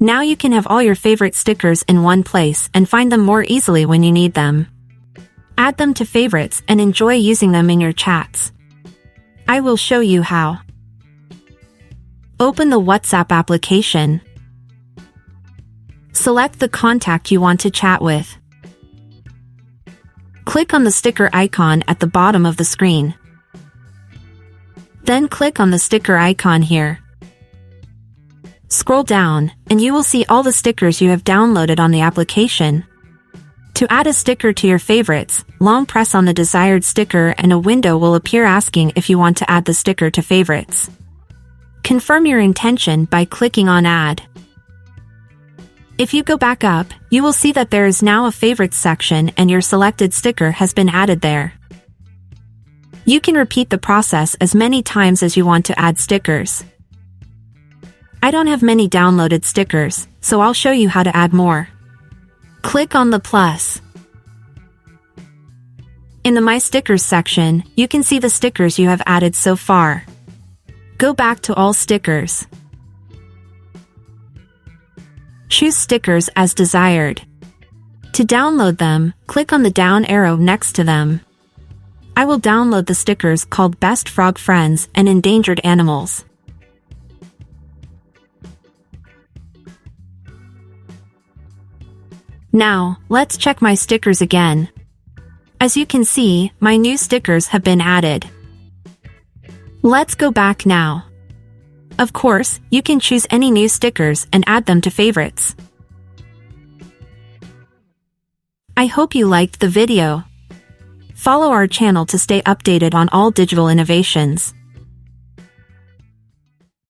Now you can have all your favorite stickers in one place and find them more easily when you need them. Add them to favorites and enjoy using them in your chats. I will show you how. Open the WhatsApp application. Select the contact you want to chat with. Click on the sticker icon at the bottom of the screen. Then click on the sticker icon here. Scroll down, and you will see all the stickers you have downloaded on the application. To add a sticker to your favorites, long press on the desired sticker and a window will appear asking if you want to add the sticker to favorites. Confirm your intention by clicking on Add. If you go back up, you will see that there is now a Favorites section and your selected sticker has been added there. You can repeat the process as many times as you want to add stickers. I don't have many downloaded stickers, so I'll show you how to add more. Click on the plus. In the My Stickers section, you can see the stickers you have added so far. Go back to All Stickers. Choose stickers as desired. To download them, click on the down arrow next to them. I will download the stickers called Best Frog Friends and Endangered Animals. Now, let's check my stickers again. As you can see, my new stickers have been added. Let's go back now. Of course, you can choose any new stickers and add them to favorites. I hope you liked the video. Follow our channel to stay updated on all digital innovations.